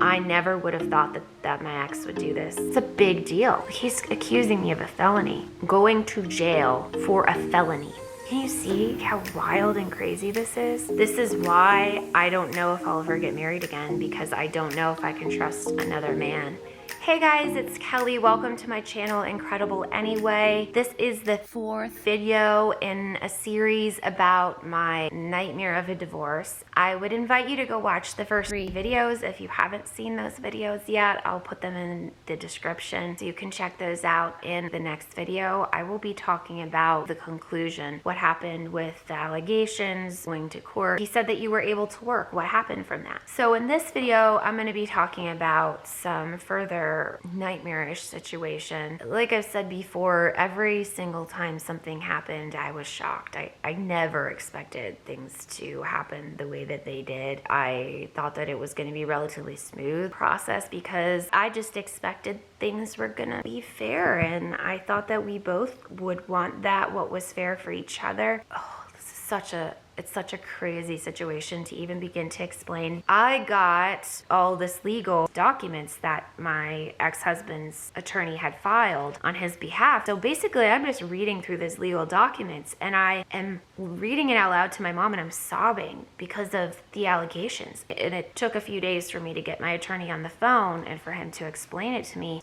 I never would have thought that my ex would do this. It's a big deal. He's accusing me of a felony, going to jail for a felony. Can you see how wild and crazy this is? This is why I don't know if I'll ever get married again, because I don't know if I can trust another man. Hey guys, it's Kelly. Welcome to my channel, Incredible Anyway. This is the 4th video in a series about my nightmare of a divorce. I would invite you to go watch the first 3 videos. If you haven't seen those videos yet, I'll put them in the description so you can check those out in the next video. I will be talking about the conclusion, what happened with the allegations, going to court. He said that you were able to work. What happened from that? So in this video, I'm going to be talking about some further nightmarish situation. Like I've said before, every single time something happened, I was shocked. I never expected things to happen the way that they did. I thought that it was going to be a relatively smooth process because I just expected things were going to be fair, and I thought that we both would want that, what was fair for each other. Oh, this is it's such a crazy situation to even begin to explain. I got all this legal documents that my ex-husband's attorney had filed on his behalf. So basically, I'm just reading through these legal documents, and I am reading it out loud to my mom, and I'm sobbing because of the allegations. And it took a few days for me to get my attorney on the phone and for him to explain it to me.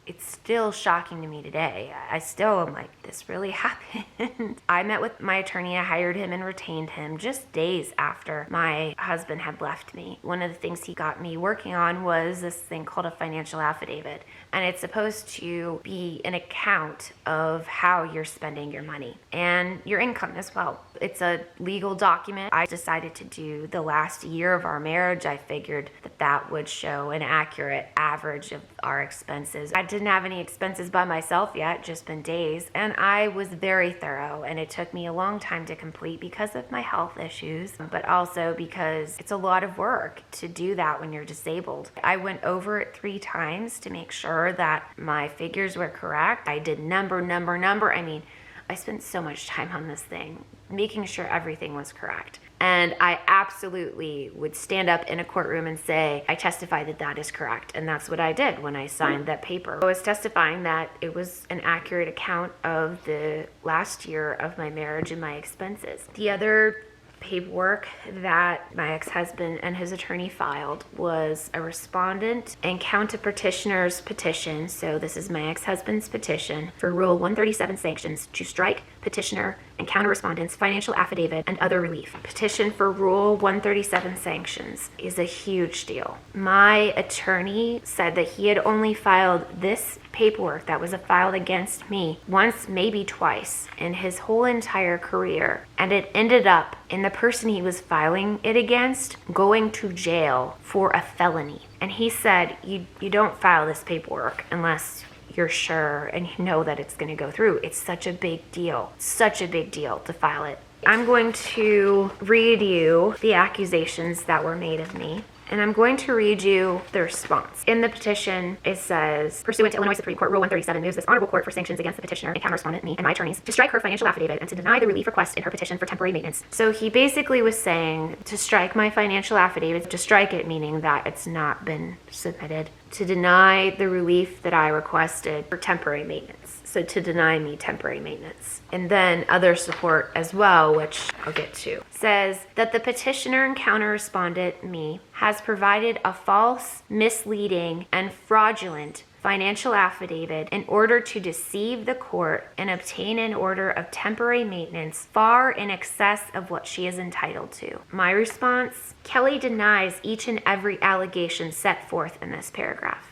It's still shocking to me today. I still am like, this really happened. I met with my attorney. I hired him and retained him just days after my husband had left me. One of the things he got me working on was this thing called a financial affidavit. And it's supposed to be an account of how you're spending your money and your income as well. It's a legal document. I decided to do the last year of our marriage. I figured that would show an accurate average of our expenses. I didn't have any expenses by myself yet, just been days, and I was very thorough, and it took me a long time to complete because of my health issues, but also because it's a lot of work to do that when you're disabled. I went over it 3 times to make sure that my figures were correct. I did number. I mean, I spent so much time on this thing, making sure everything was correct. And I absolutely would stand up in a courtroom and say, I testify that that is correct. And that's what I did when I signed that paper. I was testifying that it was an accurate account of the last year of my marriage and my expenses. The other paperwork that my ex-husband and his attorney filed was a respondent and counter-petitioner's petition. So this is my ex-husband's petition for Rule 137 sanctions to strike petitioner and counter-respondent's financial affidavit and other relief. Petition for Rule 137 sanctions is a huge deal. My attorney said that he had only filed this paperwork that was filed against me once, maybe twice, in his whole entire career. And it ended up in the person he was filing it against going to jail for a felony. And he said, you don't file this paperwork unless you're sure and you know that it's going to go through. It's such a big deal to file it. I'm going to read you the accusations that were made of me, and I'm going to read you the response. In the petition, it says, pursuant to Illinois Supreme Court Rule 137, moves this honorable court for sanctions against the petitioner and counter-respondent, me, and my attorneys, to strike her financial affidavit and to deny the relief request in her petition for temporary maintenance. So he basically was saying to strike my financial affidavit, to strike it meaning that it's not been submitted, to deny the relief that I requested for temporary maintenance. So to deny me temporary maintenance. And then other support as well, which I'll get to. Says that the petitioner and counter-respondent, me, has provided a false, misleading, and fraudulent financial affidavit in order to deceive the court and obtain an order of temporary maintenance far in excess of what she is entitled to. My response, Kelly denies each and every allegation set forth in this paragraph.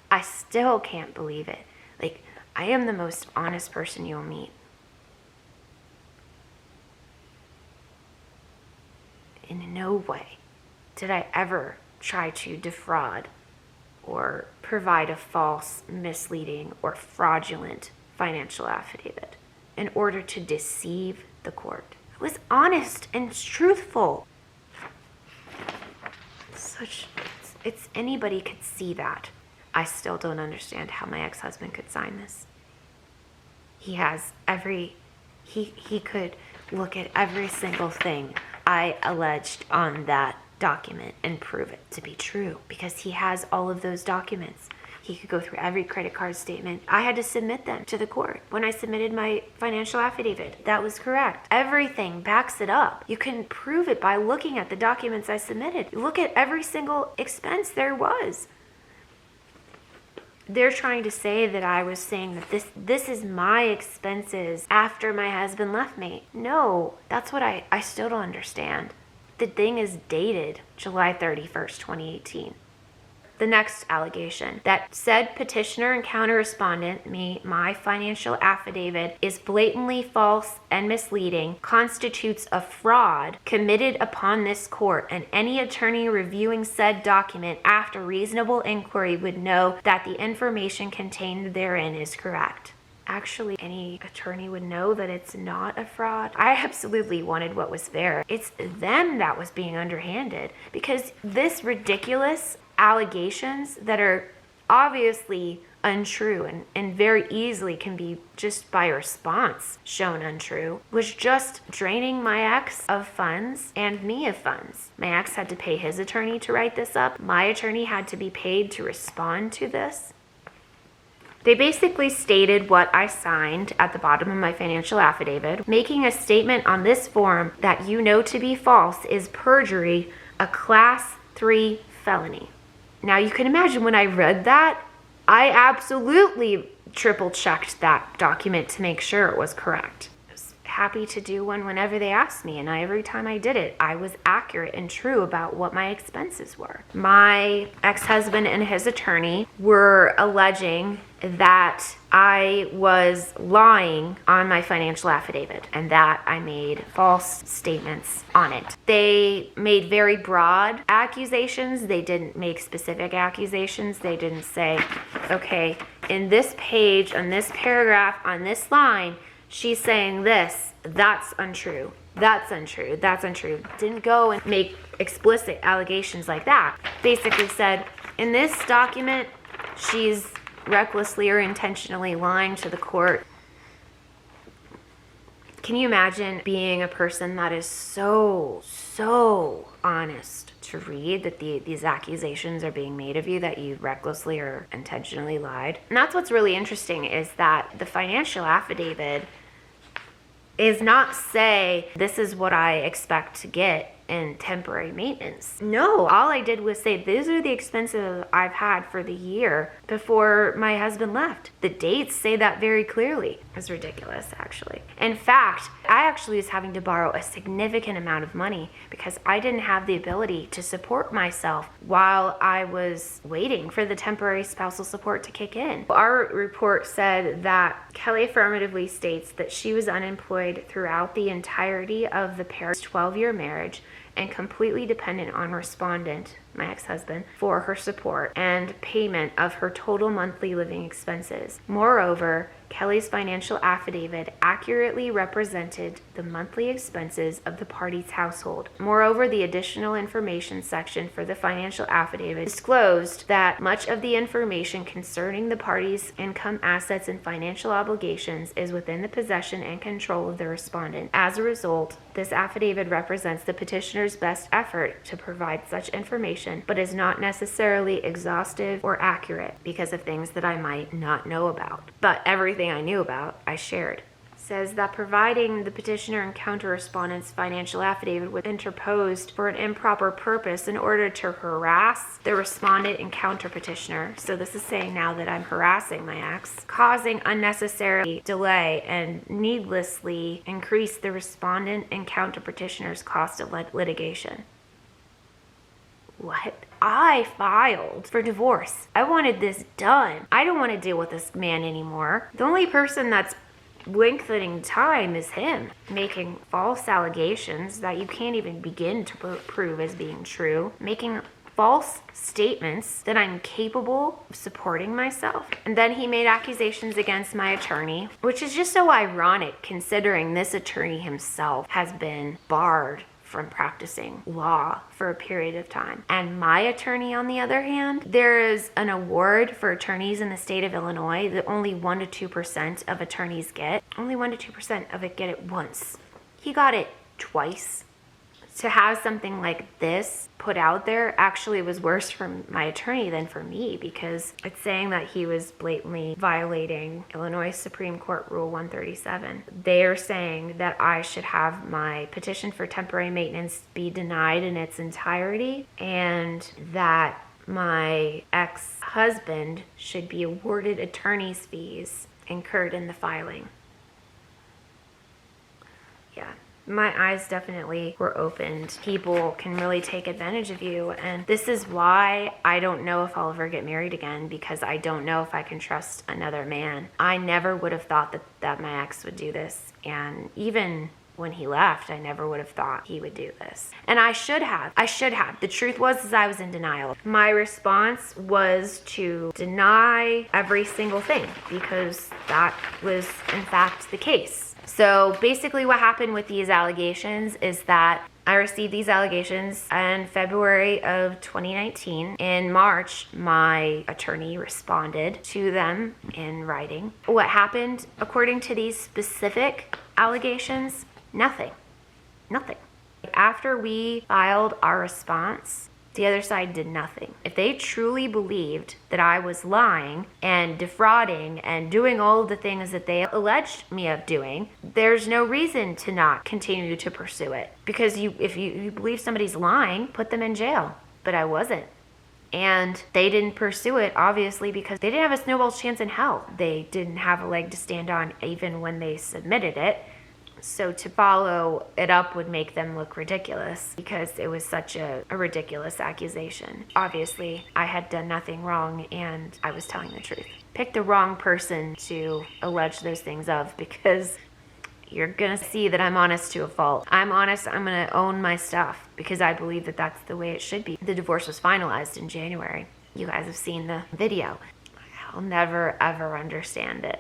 I still can't believe it. Like, I am the most honest person you'll meet. In no way did I ever try to defraud or provide a false, misleading, or fraudulent financial affidavit in order to deceive the court. I was honest and truthful. It's anybody could see that. I still don't understand how my ex-husband could sign this. He has he could look at every single thing I alleged on that document and prove it to be true, because he has all of those documents. He could go through every credit card statement. I had to submit them to the court. When I submitted my financial affidavit, that was correct. Everything backs it up. You can prove it by looking at the documents I submitted. Look at every single expense there was. They're trying to say that I was saying that this is my expenses after my husband left me. No, that's what I still don't understand. The thing is dated July 31st, 2018. The next allegation, that said petitioner and counter-respondent, me, my financial affidavit, is blatantly false and misleading, constitutes a fraud committed upon this court, and any attorney reviewing said document after reasonable inquiry would know that the information contained therein is correct. Actually, any attorney would know that it's not a fraud. I absolutely wanted what was fair. It's them that was being underhanded, because this ridiculous allegations that are obviously untrue and very easily can be just by response shown untrue was just draining my ex of funds and me of funds. My ex had to pay his attorney to write this up. My attorney had to be paid to respond to this. They basically stated what I signed at the bottom of my financial affidavit. Making a statement on this form that you know to be false is perjury, a class 3 felony. Now you can imagine when I read that, I absolutely triple checked that document to make sure it was correct. I was happy to do one whenever they asked me, and every time I did it, I was accurate and true about what my expenses were. My ex-husband and his attorney were alleging that I was lying on my financial affidavit and that I made false statements on it. They made very broad accusations. They didn't make specific accusations. They didn't say, okay, in this page, on this paragraph, on this line, she's saying this. That's untrue. That's untrue. That's untrue. Didn't go and make explicit allegations like that. Basically said, in this document, she's recklessly or intentionally lying to the court. Can you imagine being a person that is so honest to read that these accusations are being made of you, that you recklessly or intentionally lied? And that's what's really interesting, is that the financial affidavit is not say, this is what I expect to get in temporary maintenance. No, all I did was say, these are the expenses I've had for the year before my husband left. The dates say that very clearly. It's ridiculous, actually. In fact, I actually was having to borrow a significant amount of money because I didn't have the ability to support myself while I was waiting for the temporary spousal support to kick in. Our report said that Kelly affirmatively states that she was unemployed throughout the entirety of the pair's 12-year marriage and completely dependent on respondent, my ex-husband, for her support and payment of her total monthly living expenses. Moreover, Kelly's financial affidavit accurately represented the monthly expenses of the parties' household. Moreover, the additional information section for the financial affidavit disclosed that much of the information concerning the parties' income, assets, and financial obligations is within the possession and control of the respondent. As a result, this affidavit represents the petitioner's best effort to provide such information, but is not necessarily exhaustive or accurate because of things that I might not know about. But everything I knew about, I shared. Says that providing the petitioner and counter-respondent's financial affidavit was interposed for an improper purpose in order to harass the respondent and counter-petitioner. So this is saying now that I'm harassing my ex, causing unnecessary delay and needlessly increase the respondent and counter-petitioner's cost of litigation. What? I filed for divorce. I wanted this done. I don't want to deal with this man anymore. The only person that's lengthening time is him, making false allegations that you can't even begin to prove as being true, making false statements that I'm capable of supporting myself. And then he made accusations against my attorney, which is just so ironic considering this attorney himself has been barred from practicing law for a period of time. And my attorney, on the other hand, there is an award for attorneys in the state of Illinois that only 1% to 2% of attorneys get. Only 1% to 2% of it get it once. He got it twice. To have something like this put out there actually was worse for my attorney than for me, because it's saying that he was blatantly violating Illinois Supreme Court Rule 137. They are saying that I should have my petition for temporary maintenance be denied in its entirety, and that my ex-husband should be awarded attorney's fees incurred in the filing. Yeah. My eyes definitely were opened. People can really take advantage of you, and this is why I don't know if I'll ever get married again, because I don't know if I can trust another man. I never would have thought that my ex would do this, and even when he left, I never would have thought he would do this. And I should have. The truth was I was in denial. My response was to deny every single thing, because that was in fact the case. So basically what happened with these allegations is that I received these allegations in February of 2019. In March, my attorney responded to them in writing. What happened, according to these specific allegations? Nothing. After we filed our response, the other side did nothing. If they truly believed that I was lying and defrauding and doing all of the things that they alleged me of doing, there's no reason to not continue to pursue it. Because if you believe somebody's lying, put them in jail. But I wasn't. And they didn't pursue it, obviously, because they didn't have a snowball's chance in hell. They didn't have a leg to stand on even when they submitted it. So to follow it up would make them look ridiculous, because it was such a ridiculous accusation. Obviously, I had done nothing wrong and I was telling the truth. Pick the wrong person to allege those things of, because you're gonna see that I'm honest to a fault. I'm honest, I'm gonna own my stuff, because I believe that that's the way it should be. The divorce was finalized in January. You guys have seen the video. I'll never ever understand it.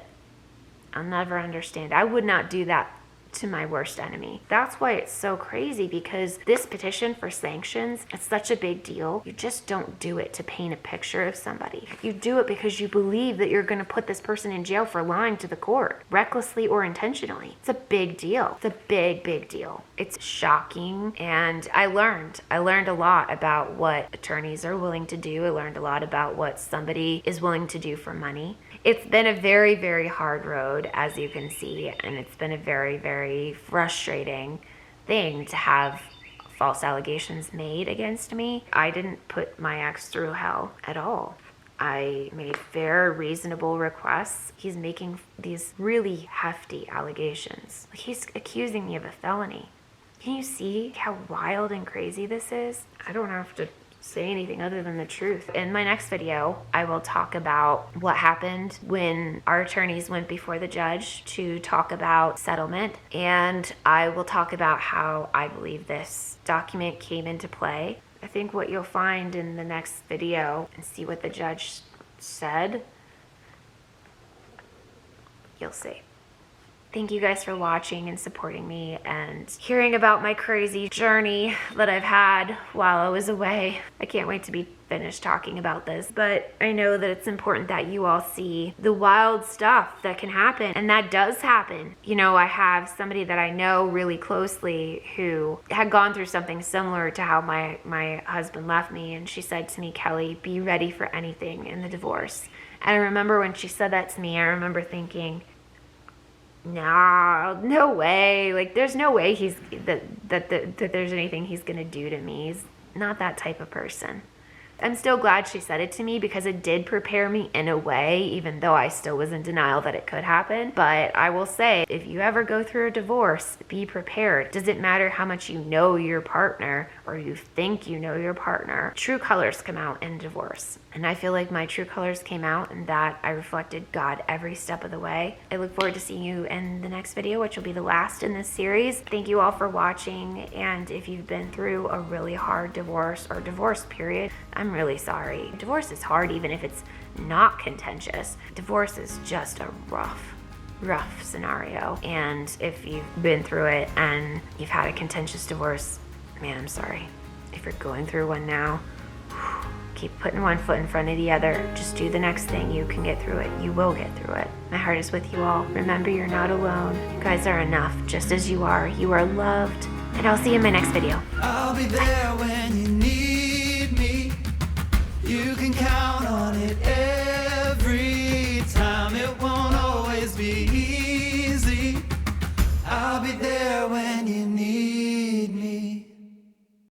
I'll never understand. I would not do that to my worst enemy. That's why it's so crazy, because this petition for sanctions, it's such a big deal. You just don't do it to paint a picture of somebody. You do it because you believe that you're going to put this person in jail for lying to the court, recklessly or intentionally. It's a big deal. It's a big deal. It's shocking, and I learned a lot about what attorneys are willing to do. I learned a lot about what somebody is willing to do for money. It's been a very, very hard road, as you can see, and it's been a very, very frustrating thing to have false allegations made against me. I didn't put my ex through hell at all. I made fair, reasonable requests. He's making these really hefty allegations. He's accusing me of a felony. Can you see how wild and crazy this is? I don't have to say anything other than the truth. In my next video, I will talk about what happened when our attorneys went before the judge to talk about settlement, and I will talk about how I believe this document came into play. I think what you'll find in the next video and see what the judge said, you'll see. Thank you guys for watching and supporting me and hearing about my crazy journey that I've had while I was away. I can't wait to be finished talking about this, but I know that it's important that you all see the wild stuff that can happen, and that does happen. You know, I have somebody that I know really closely who had gone through something similar to how my husband left me, and she said to me, "Kelly, be ready for anything in the divorce." And I remember when she said that to me, I remember thinking, no way. Like, there's no way that there's anything he's gonna do to me. He's not that type of person. I'm still glad she said it to me, because it did prepare me in a way, even though I still was in denial that it could happen. But I will say, if you ever go through a divorce, be prepared. Does it matter how much you know your partner or you think you know your partner? True colors come out in divorce. And I feel like my true colors came out, and that I reflected God every step of the way. I look forward to seeing you in the next video, which will be the last in this series. Thank you all for watching. And if you've been through a really hard divorce or divorce period, I'm really sorry. Divorce is hard, even if it's not contentious. Divorce is just a rough scenario. And if you've been through it and you've had a contentious divorce, man, I'm sorry. If you're going through one now, keep putting one foot in front of the other. Just do the next thing. You can get through it. You will get through it. My heart is with you all. Remember, you're not alone. You guys are enough just as you are. You are loved. And I'll see you in my next video. I'll be there when you need me. You can count on it every time. It won't always be easy. I'll be there when you need me.